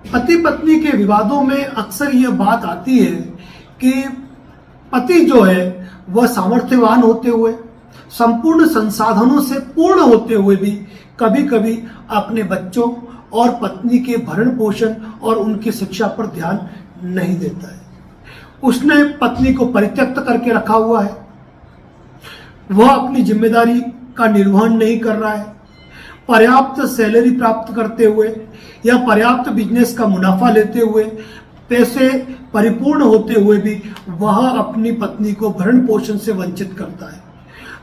पति पत्नी के विवादों में अक्सर यह बात आती है कि पति जो है वह सामर्थ्यवान होते हुए, संपूर्ण संसाधनों से पूर्ण होते हुए भी कभी कभी अपने बच्चों और पत्नी के भरण पोषण और उनकी शिक्षा पर ध्यान नहीं देता है। उसने पत्नी को परित्यक्त करके रखा हुआ है, वह अपनी जिम्मेदारी का निर्वहन नहीं कर रहा है। पर्याप्त सैलरी प्राप्त करते हुए या पर्याप्त बिजनेस का मुनाफा लेते हुए, पैसे परिपूर्ण होते हुए भी वह अपनी पत्नी को भरण पोषण से वंचित करता है।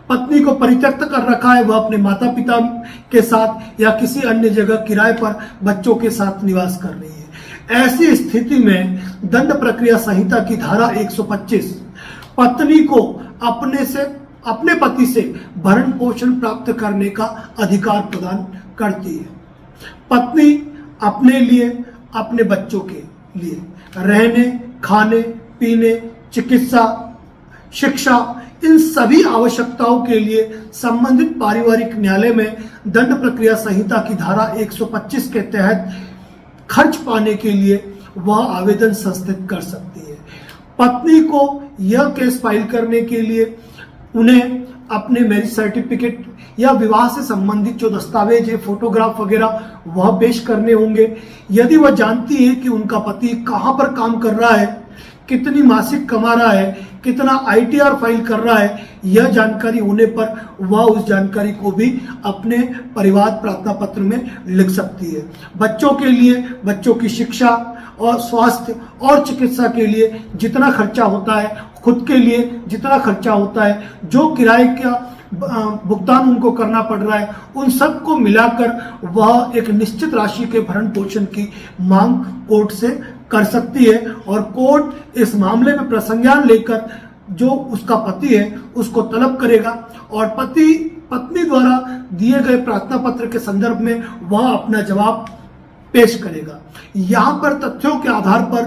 पत्नी को परित्यक्त कर रखा है, वह अपने माता पिता के साथ या किसी अन्य जगह किराए पर बच्चों के साथ निवास कर रही है। ऐसी स्थिति में दंड प्रक्रिया संहिता की धारा 125 पत्नी को अपने पति से भरण पोषण प्राप्त करने का अधिकार प्रदान करती है। पत्नी अपने लिए, अपने बच्चों के लिए रहने, खाने, पीने, चिकित्सा, शिक्षा, इन सभी आवश्यकताओं के लिए संबंधित पारिवारिक न्यायालय में दंड प्रक्रिया संहिता की धारा 125 के तहत खर्च पाने के लिए वह आवेदन संस्थित कर सकती है। पत्नी को यह केस फाइल करने के लिए उन्हें अपने मैरिज सर्टिफिकेट या विवाह से संबंधित जो दस्तावेज है, फोटोग्राफ वगैरह, वह पेश करने होंगे। यदि वह जानती है कि उनका पति कहां पर काम कर रहा है, कितनी मासिक कमा रहा है, कितना ITR फाइल कर रहा है, यह जानकारी होने पर वह उस जानकारी को भी अपने परिवार प्रार्थना पत्र में लिख सकती है। बच्चों के लिए, बच्चों की शिक्षा और स्वास्थ्य और चिकित्सा के लिए जितना खर्चा होता है, खुद के लिए जितना खर्चा होता है, जो किराए का भुगतान उनको करना पड़ रहा है, उन सब को मिलाकर वह एक निश्चित राशि के भरण पोषण की मांग कोर्ट से कर सकती है और कोर्ट इस मामले में प्रसंज्ञान लेकर जो उसका पति है उसको तलब करेगा और पत्नी द्वारा दिए गए प्रार्थना पत्र के संदर्भ में वह अपना जवाब पेश करेगा। यहाँ पर तथ्यों के आधार पर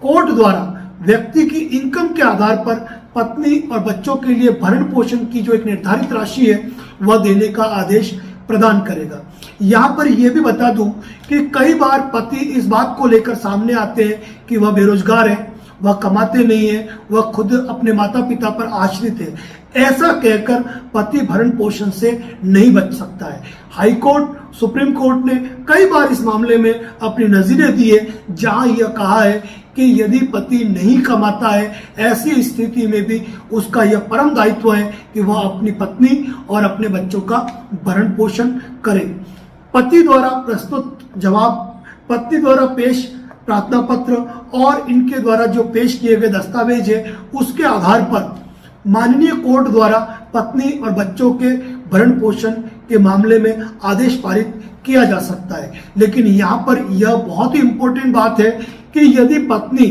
कोर्ट द्वारा व्यक्ति की इनकम के आधार पर पत्नी और बच्चों के लिए भरण पोषण की जो एक निर्धारित राशि है वह देने का आदेश प्रदान करेगा। यहाँ पर यह भी बता दूं कि कई बार पति इस बात को लेकर सामने आते हैं कि वह बेरोजगार है, वह कमाते नहीं है, वह खुद अपने माता पिता पर आश्रित है। ऐसा कहकर पति भरण पोषण से नहीं बच सकता है। हाई कोर्ट, सुप्रीम कोर्ट ने कई बार इस मामले में अपनी नजीरें दी है, जहां यह कहा है कि यदि पति नहीं कमाता है, ऐसी स्थिति में भी उसका यह परम दायित्व है कि वह अपनी पत्नी और अपने बच्चों का भरण पोषण करे। पति द्वारा प्रस्तुत जवाब, पत्नी द्वारा पेश प्रार्थना पत्र और इनके द्वारा जो पेश किए गए दस्तावेज है, उसके आधार पर माननीय कोर्ट द्वारा पत्नी और बच्चों के भरण पोषण के मामले में आदेश पारित किया जा सकता है। लेकिन यहाँ पर यह बहुत ही इंपॉर्टेंट बात है कि यदि पत्नी,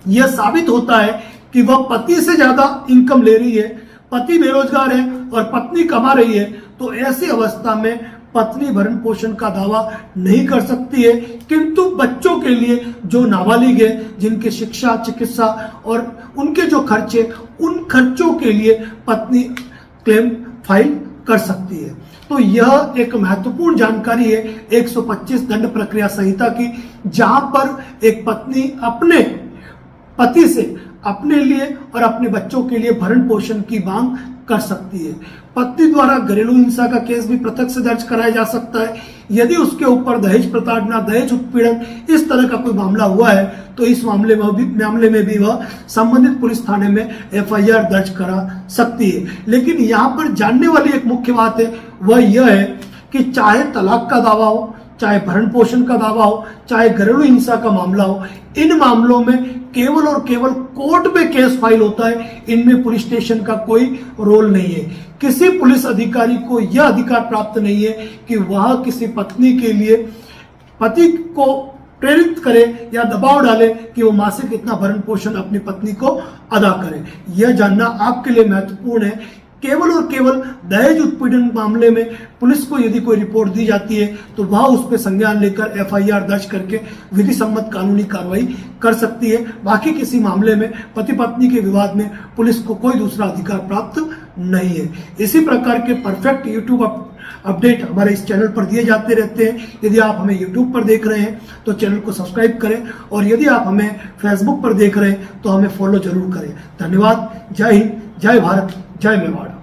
यह साबित होता है कि वह पति से ज्यादा इनकम ले रही है, पति बेरोजगार है और पत्नी कमा रही है, तो ऐसी अवस्था में पत्नी भरण पोषण का दावा नहीं कर सकती है। किंतु बच्चों के लिए जो नाबालिग है, जिनके शिक्षा, चिकित्सा और उनके जो खर्चे, उन खर्चों के लिए पत्नी क्लेम फाइल कर सकती है। तो यह एक महत्वपूर्ण जानकारी है 125 दंड प्रक्रिया संहिता की, जहां पर एक पत्नी अपने पति से अपने लिए और अपने बच्चों के लिए भरण पोषण की मांग कर सकती है। पति द्वारा घरेलू हिंसा का केस भी पृथक से दर्ज कराया जा सकता है। यदि उसके ऊपर दहेज प्रताड़ना, दहेज उत्पीड़न, इस तरह का कोई मामला हुआ है तो इस मामले में भी वह संबंधित पुलिस थाने में FIR दर्ज करा सकती है। लेकिन यहाँ पर जानने वाली एक मुख्य बात है, वह यह है कि चाहे तलाक का दावा हो, चाहे भरण पोषण का दावा हो, चाहे घरेलू हिंसा का मामला हो, इन मामलों में केवल और केवल कोर्ट में केस फाइल होता है। इनमें पुलिस स्टेशन का कोई रोल नहीं है। किसी पुलिस अधिकारी को यह अधिकार प्राप्त नहीं है कि वह किसी पत्नी के लिए पति को प्रेरित करे या दबाव डाले कि वो मासिक इतना भरण पोषण अपनी पत्नी को अदा करे। यह जानना आपके लिए महत्वपूर्ण है। केवल और केवल दहेज उत्पीड़न मामले में पुलिस को यदि कोई रिपोर्ट दी जाती है तो वह उस पर संज्ञान लेकर FIR दर्ज करके विधि सम्मत कानूनी कार्रवाई कर सकती है। बाकी किसी मामले में पति पत्नी के विवाद में पुलिस को कोई दूसरा अधिकार प्राप्त नहीं है। इसी प्रकार के परफेक्ट यूट्यूब अपडेट हमारे इस चैनल पर दिए जाते रहते हैं। यदि आप हमें यूट्यूब पर देख रहे हैं तो चैनल को सब्सक्राइब करें, और यदि आप हमें फेसबुक पर देख रहे हैं तो हमें फॉलो जरूर करें। धन्यवाद। जय हिंद, जय भारत, जय मेवाड़।